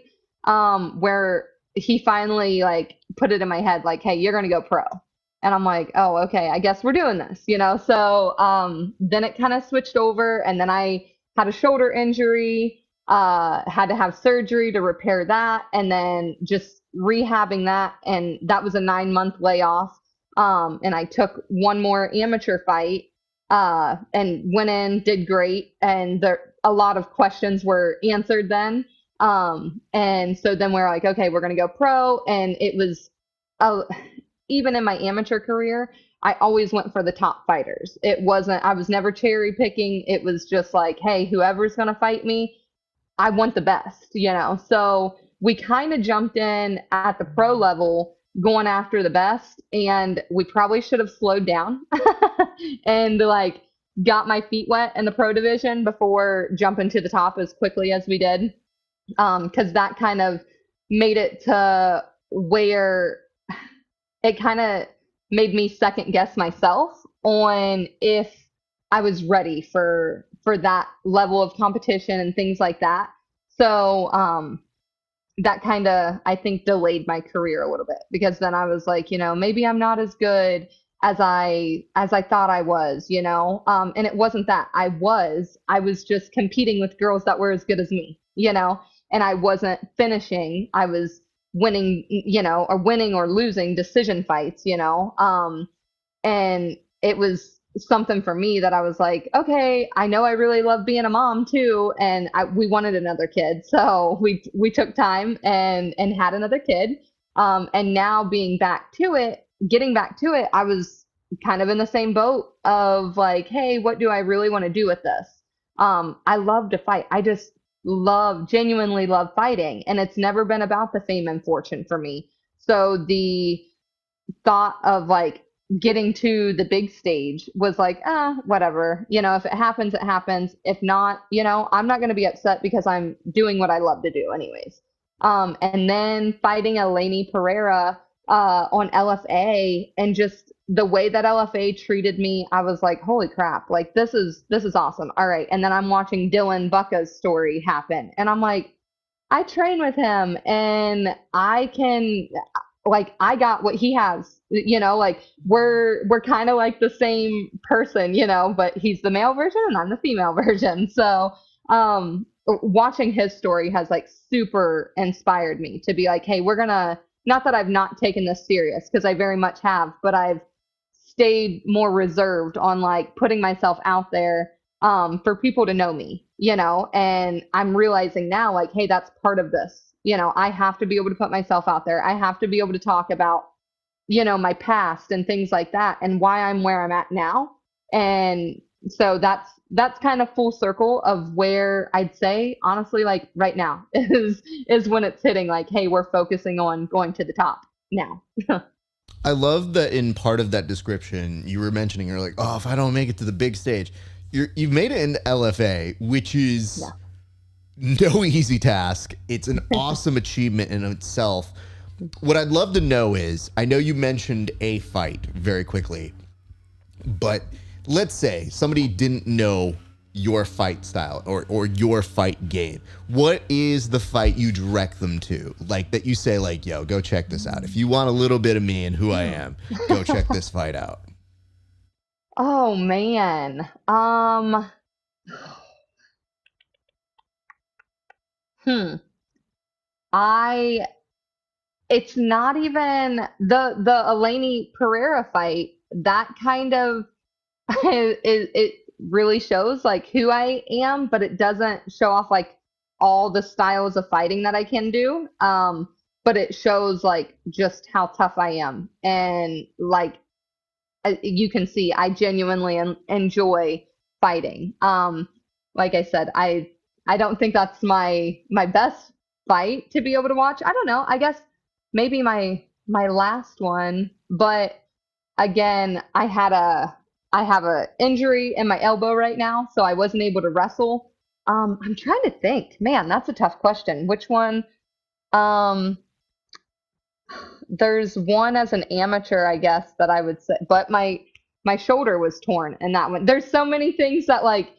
where he finally like put it in my head like, hey, you're gonna go pro. And I'm like, oh, okay, I guess we're doing this, you know? So then it kind of switched over, and then I had a shoulder injury, had to have surgery to repair that, and then just rehabbing that. And that was a 9-month layoff. And I took one more amateur fight, and went in, did great, and a lot of questions were answered then. And so then we're like, okay, we're gonna go pro, and it was, uh, even in my amateur career, I always went for the top fighters. It wasn't, I was never cherry picking. It was just like, hey, whoever's gonna fight me, I want the best, you know? So we kind of jumped in at the pro level going after the best, and we probably should have slowed down and like got my feet wet in the pro division before jumping to the top as quickly as we did. Because that kind of made it to where it kind of made me second guess myself on if I was ready for that level of competition and things like that. So that kind of, I think, delayed my career a little bit, because then I was like, you know, maybe I'm not as good as I thought I was, you know. And it wasn't that. I was just competing with girls that were as good as me, you know, and I wasn't finishing. I was winning, you know, or winning or losing decision fights, you know. And it was something for me that I was like, okay, I know I really love being a mom too, and we wanted another kid, so we took time and had another kid. And now being back to it, getting back to it, I was kind of in the same boat of like, hey, what do I really want to do with this? I love to fight. I just genuinely love fighting, and it's never been about the fame and fortune for me. So the thought of like getting to the big stage was like, whatever. You know, if it happens, it happens. If not, you know, I'm not going to be upset because I'm doing what I love to do anyways. And then fighting Eleni Pereira on LFA, and just the way that LFA treated me, I was like, holy crap, like this is awesome. All right. And then I'm watching Dylan Bucka's story happen, and I'm like, I train with him, and I can, like, I got what he has, you know, like we're kind of like the same person, you know, but he's the male version and I'm the female version. So watching his story has like super inspired me to be like, hey, we're gonna, not that I've not taken this serious, because I very much have, but I've stayed more reserved on like putting myself out there, for people to know me, you know. And I'm realizing now, like, hey, that's part of this. You know, I have to be able to put myself out there. I have to be able to talk about, you know, my past and things like that, and why I'm where I'm at now. And so that's kind of full circle of where I'd say, honestly, like right now is when it's hitting like, hey, we're focusing on going to the top now. I love that in part of that description, you were mentioning, you're like, oh, if I don't make it to the big stage, you've made it in LFA, which is Yeah. no easy task. It's an awesome achievement in itself. What I'd love to know is, I know you mentioned a fight very quickly, but let's say somebody didn't know your fight style or your fight game. What is the fight you direct them to? Like that you say like, yo, go check this out. If you want a little bit of me and who I am, go check this fight out. Oh man. Hmm. I It's not even the Eleni Pereira fight. That kind of it really shows like who I am, but it doesn't show off like all the styles of fighting that I can do. But it shows like just how tough I am, and like you can see I genuinely enjoy fighting. Like I said, I don't think that's my best fight to be able to watch. I don't know. I guess maybe my last one, but again, I have a injury in my elbow right now, so I wasn't able to wrestle. I'm trying to think. Man, that's a tough question. Which one? Um, there's one as an amateur, I guess, that I would say, but my shoulder was torn in that one. There's so many things that like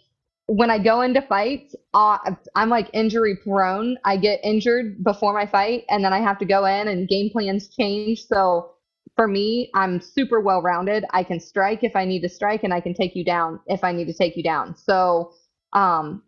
when I go into fights, I'm like injury prone. I get injured before my fight, and then I have to go in, and game plans change. So for me, I'm super well rounded. I can strike if I need to strike, and I can take you down if I need to take you down. So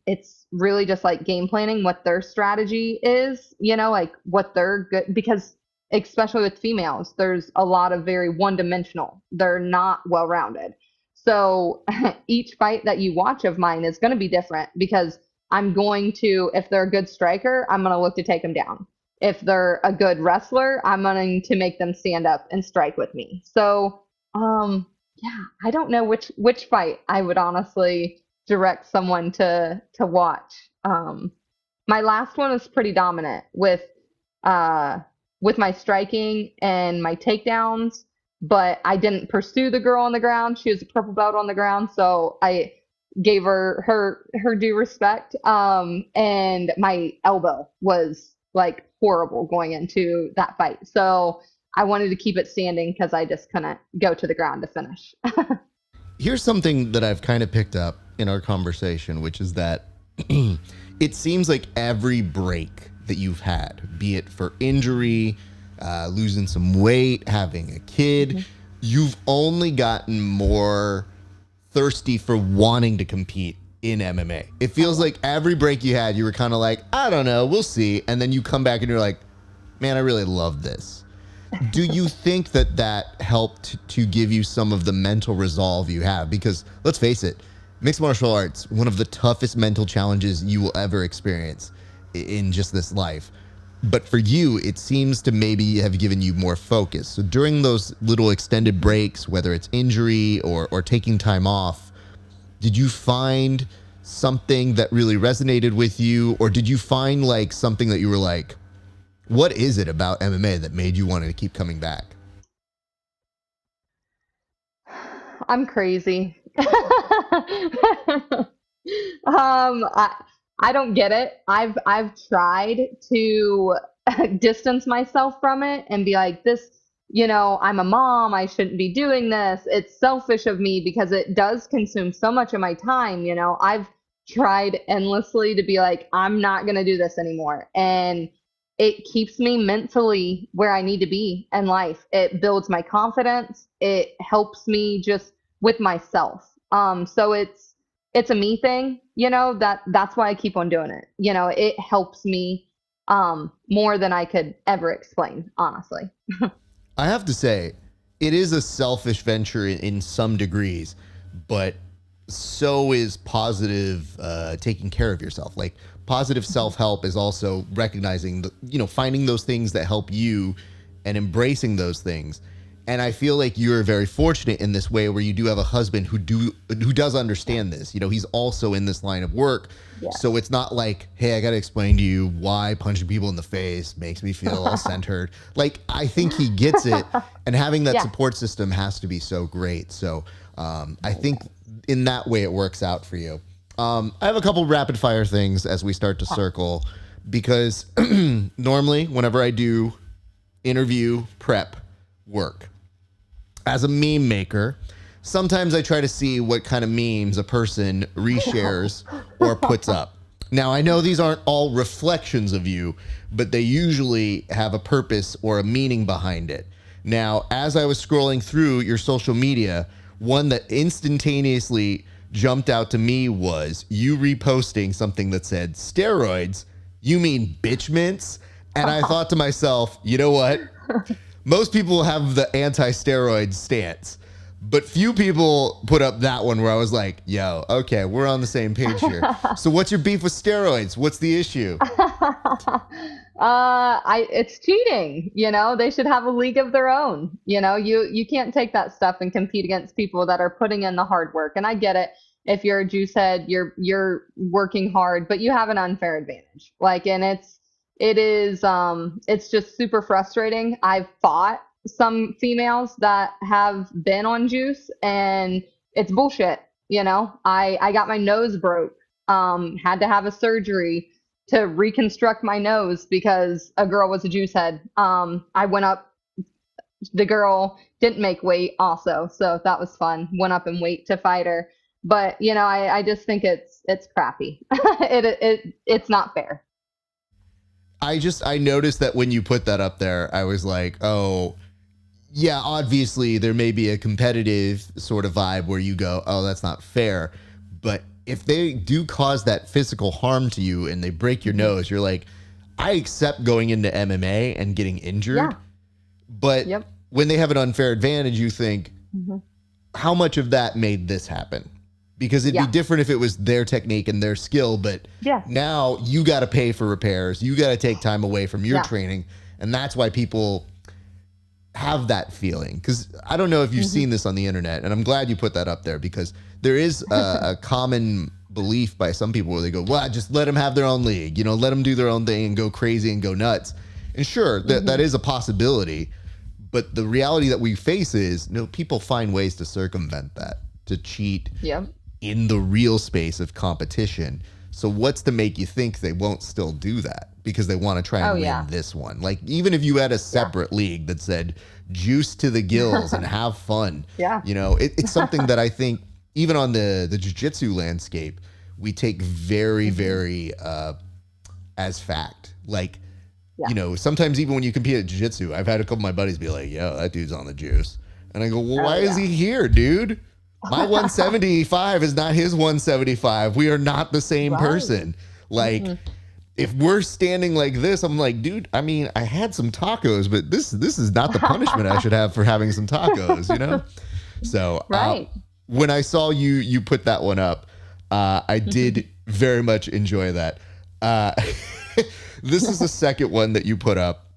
it's really just like game planning what their strategy is, like what they're good because especially with females, there's a lot of very one dimensional. They're not well rounded. So each fight that you watch of mine is going to be different because I'm going to, if they're a good striker, I'm going to look to take them down. If they're a good wrestler, I'm going to make them stand up and strike with me. So, yeah, I don't know which fight I would honestly direct someone to watch. My last one was pretty dominant uh with my striking and my takedowns, but I didn't pursue the girl on the ground. She was a purple belt on the ground, so I gave her due respect. And my elbow was like horrible going into that fight. So I wanted to keep it standing because I just couldn't go to the ground to finish. Here's something that I've kind of picked up in our conversation, which is that it seems like every break that you've had, be it for injury, losing some weight, having a kid, you've only gotten more thirsty for wanting to compete in MMA. It feels like every break you had, you were kind of like, I don't know, we'll see. And then you come back and you're like, man, I really love this. Do you think that that helped to give you some of the mental resolve you have? Because let's face it, mixed martial arts, one of the toughest mental challenges you will ever experience in just this life. But for you, it seems to maybe have given you more focus. So during those little extended breaks, whether it's injury or taking time off, did you find something that really resonated with you? Or did you find like something that you were like, what is it about MMA that made you want to keep coming back? I'm crazy. I don't get it. I've tried to distance myself from it and be like, this, I'm a mom, I shouldn't be doing this. It's selfish of me because it does consume so much of my time, I've tried endlessly to be like, I'm not gonna do this anymore. And it keeps me mentally where I need to be in life. It builds my confidence. It helps me just with myself. So it's a me thing, that's why I keep on doing it. It helps me more than I could ever explain, honestly. I have to say, it is a selfish venture in some degrees, but so is positive taking care of yourself. Like positive self-help is also recognizing finding those things that help you and embracing those things. And I feel like you're very fortunate in this way where you do have a husband who does understand this. He's also in this line of work. Yeah. So it's not like, hey, I got to explain to you why punching people in the face makes me feel all centered. Like, I think he gets it. And having that support system has to be so great. So I think in that way it works out for you. I have a couple rapid fire things as we start to circle, because normally whenever I do interview prep work, as a meme maker, sometimes I try to see what kind of memes a person reshares or puts up. Now, I know these aren't all reflections of you, but they usually have a purpose or a meaning behind it. Now, as I was scrolling through your social media, one that instantaneously jumped out to me was you reposting something that said, steroids, you mean bitch mints? And I thought to myself, you know what? Most people have the anti-steroid stance, but few people put up that one where I was like, yo, okay, we're on the same page here. So what's your beef with steroids? What's the issue? It's cheating, they should have a league of their own. You can't take that stuff and compete against people that are putting in the hard work. And I get it. If you're a juice head, you're working hard, but you have an unfair advantage. Like, and it's just super frustrating. I've fought some females that have been on juice, and it's bullshit. I got my nose broke, had to have a surgery to reconstruct my nose because a girl was a juice head. I went up, the girl didn't make weight also, so that was fun. Went up in weight to fight her. But I just think it's crappy. It's not fair. I noticed that when you put that up there, I was like, oh, yeah, obviously there may be a competitive sort of vibe where you go, oh, that's not fair. But if they do cause that physical harm to you and they break your nose, you're like, I accept going into MMA and getting injured. Yeah. But Yep. when they have an unfair advantage, you think, how much of that made this happen? Because it'd be different if it was their technique and their skill, but now you got to pay for repairs. You got to take time away from your training. And that's why people have that feeling. Because I don't know if you've seen this on the internet, and I'm glad you put that up there, because there is a common belief by some people where they go, well, just let them have their own league, let them do their own thing and go crazy and go nuts. And sure, that is a possibility. But the reality that we face is, people find ways to circumvent that, to cheat in the real space of competition. So what's to make you think they won't still do that because they want to try and win this one? Like, even if you had a separate league that said juice to the gills and have fun, it's something that I think even on the jiu-jitsu landscape, we take very, very as fact. Like, sometimes even when you compete at jiu-jitsu, I've had a couple of my buddies be like, yo, that dude's on the juice. And I go, well, why is he here, dude? My 175 is not his 175. We are not the same person. Like, if we're standing like this, I'm like, dude, I mean, I had some tacos, but this is not the punishment I should have for having some tacos, So when I saw you put that one up, I did very much enjoy that. This is the second one that you put up.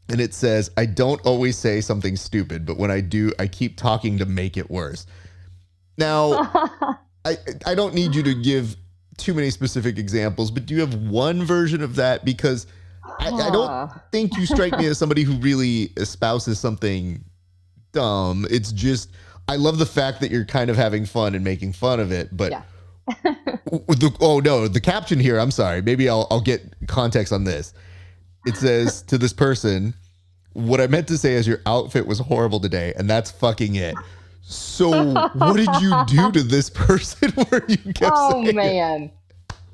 And it says, I don't always say something stupid, but when I do, I keep talking to make it worse. Now, I don't need you to give too many specific examples, but do you have one version of that? Because I don't think you strike me as somebody who really espouses something dumb. It's just, I love the fact that you're kind of having fun and making fun of it. But the caption here, I'm sorry, maybe I'll get context on this. It says to this person, what I meant to say is your outfit was horrible today, and that's fucking it. So what did you do to this person where you kept saying it? Man.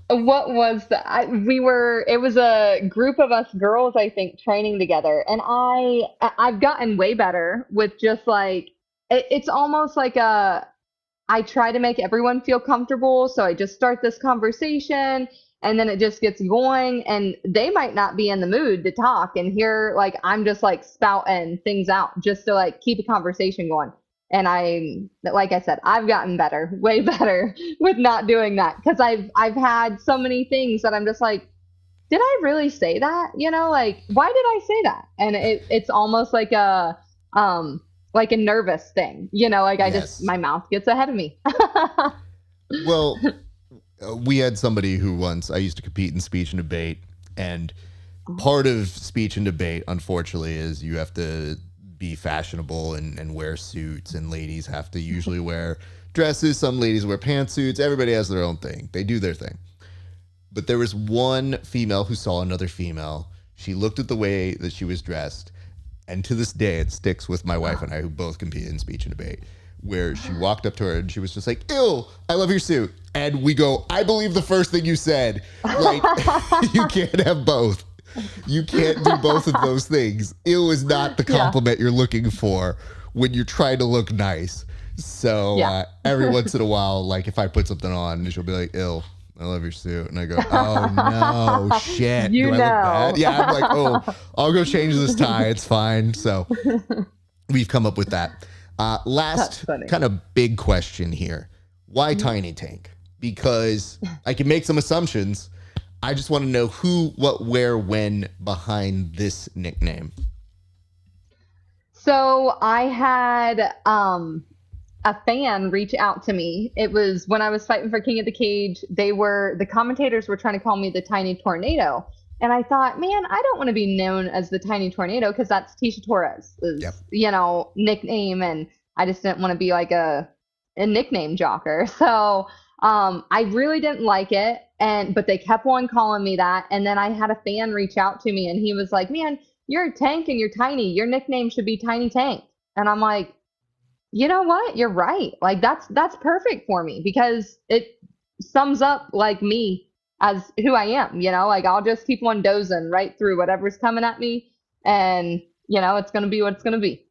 What was that? It was a group of us girls, I think, training together. And I've gotten way better with just like, it's almost like I try to make everyone feel comfortable. So I just start this conversation and then it just gets going, and they might not be in the mood to talk, and here, like, I'm just like spouting things out just to like keep a conversation going. And like I said, I've gotten better, way better with not doing that, because I've had so many things that I'm just like, did I really say that? Like, why did I say that? And it's almost like a nervous thing, like I just, my mouth gets ahead of me. Well, we had somebody who once, I used to compete in speech and debate, and part of speech and debate, unfortunately, is you have to be fashionable and wear suits, and ladies have to usually wear dresses. Some ladies wear pantsuits. Everybody has their own thing. They do their thing. But there was one female who saw another female. She looked at the way that she was dressed, and to this day it sticks with my wife and I, who both compete in speech and debate, where she walked up to her and she was just like, ew, I love your suit. And we go, I believe the first thing you said. Like, you can't have both. You can't do both of those things. Ew is not the compliment you're looking for when you're trying to look nice. So every once in a while, like, if I put something on, she'll be like, ew, I love your suit. And I go, oh, no, shit. Do I look bad? Yeah, I'm like, oh, I'll go change this tie. It's fine. So we've come up with that. Last kind of big question here. Why Tiny Tank? Because I can make some assumptions. I just want to know who, what, where, when behind this nickname. So I had a fan reach out to me. It was when I was fighting for King of the Cage. The commentators were trying to call me the Tiny Tornado And I thought, man, I don't want to be known as the Tiny Tornado because that's Tisha Yep. Torres's, nickname, and I just didn't want to be like a nickname jocker. So I really didn't like it, but they kept on calling me that. And then I had a fan reach out to me, and he was like, "Man, you're a tank and you're tiny. Your nickname should be Tiny Tank." And I'm like, you know what? You're right. Like that's perfect for me because it sums up like me as who I am, like I'll just keep on dozing right through whatever's coming at me and it's going to be what it's going to be.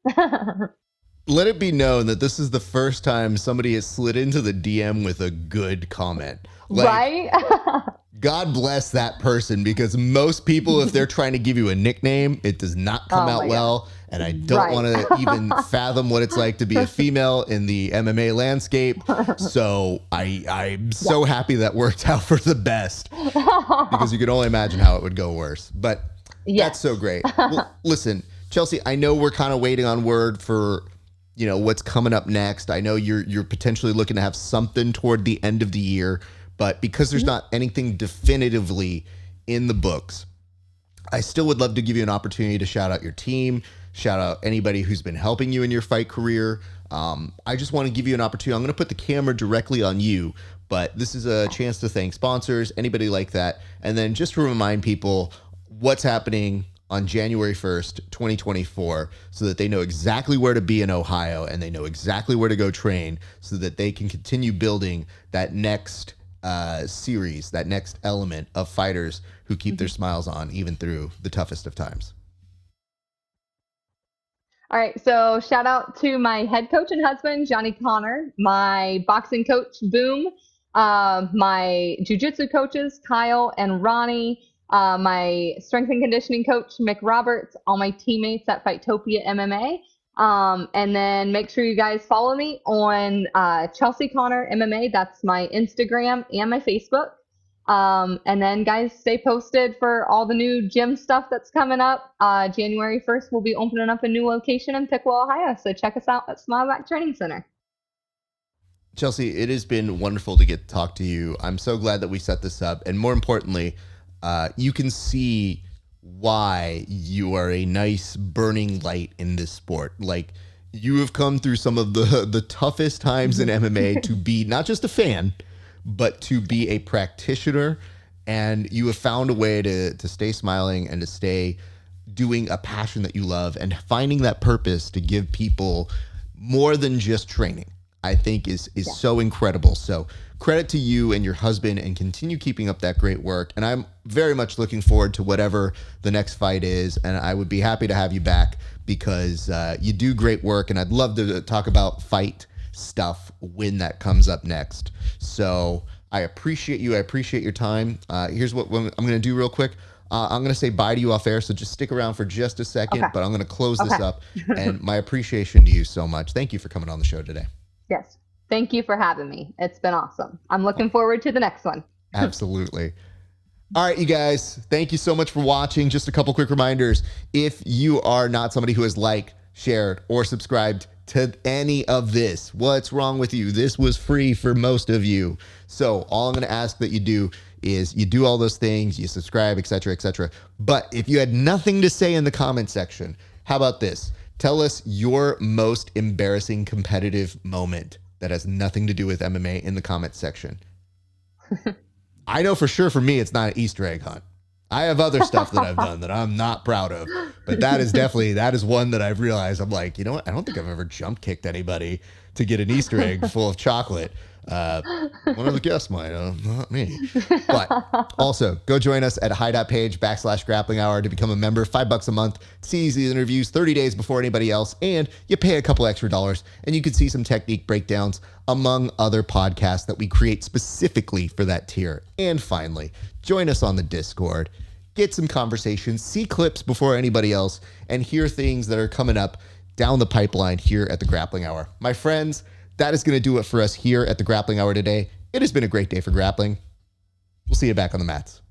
Let it be known that this is the first time somebody has slid into the DM with a good comment. Like, right? God bless that person, because most people, if they're trying to give you a nickname, it does not come out well. God. And I don't want to even fathom what it's like to be a female in the MMA landscape. So I'm so happy that worked out for the best, because you can only imagine how it would go worse. But that's so great. Well, listen, Chelsea, I know we're kind of waiting on word for what's coming up next. I know you're potentially looking to have something toward the end of the year, but because there's not anything definitively in the books, I still would love to give you an opportunity to shout out your team, shout out anybody who's been helping you in your fight career. I just want to give you an opportunity. I'm going to put the camera directly on you, but this is a chance to thank sponsors, anybody like that. And then just to remind people what's happening on January 1st, 2024, so that they know exactly where to be in Ohio and they know exactly where to go train so that they can continue building that next series, that next element of fighters who keep their smiles on even through the toughest of times. All right, so shout out to my head coach and husband, Johnny Connor, my boxing coach, Boom, my jiu-jitsu coaches, Kyle and Ronnie, my strength and conditioning coach, Mick Roberts, all my teammates at Fightopia MMA. And then make sure you guys follow me on Chelsea Connor MMA. That's my Instagram and my Facebook. And then guys, stay posted for all the new gym stuff that's coming up. January 1st, we'll be opening up a new location in Piqua, Ohio. So check us out at Smileback Training Center. Chelsea, it has been wonderful to get to talk to you. I'm so glad that we set this up. And more importantly, you can see why you are a nice burning light in this sport. Like, you have come through some of the toughest times in MMA to be not just a fan, but to be a practitioner. And you have found a way to stay smiling and to stay doing a passion that you love and finding that purpose to give people more than just training, I think is so incredible. So credit to you and your husband, and continue keeping up that great work. And I'm very much looking forward to whatever the next fight is. And I would be happy to have you back, because you do great work. And I'd love to talk about fight stuff when that comes up next. So I appreciate you. I appreciate your time. Here's what I'm going to do real quick. I'm going to say bye to you off air, so just stick around for just a second, but I'm going to close this up. And my appreciation to you so much. Thank you for coming on the show today. Yes. Thank you for having me. It's been awesome. I'm looking forward to the next one. Absolutely. All right, you guys, thank you so much for watching. Just a couple quick reminders. If you are not somebody who has liked, shared, or subscribed to any of this, what's wrong with you? This was free for most of you. So all I'm going to ask that you do is you do all those things, you subscribe, etc., etc. But if you had nothing to say in the comment section, how about this? Tell us your most embarrassing competitive moment that has nothing to do with MMA in the comment section. I know for sure for me, it's not an Easter egg hunt. I have other stuff that I've done that I'm not proud of, but that is one that I've realized. I'm like, you know what? I don't think I've ever jump kicked anybody to get an Easter egg full of chocolate. One of the guests might, not me. But also go join us at HY.PAGE /grappling hour to become a member. $5 a month. See these interviews 30 days before anybody else, and you pay a couple extra dollars and you can see some technique breakdowns among other podcasts that we create specifically for that tier. And finally, join us on the Discord, get some conversations, see clips before anybody else, and hear things that are coming up down the pipeline here at the Grappling Hour. My friends, that is going to do it for us here at the Grappling Hour today. It has been a great day for grappling. We'll see you back on the mats.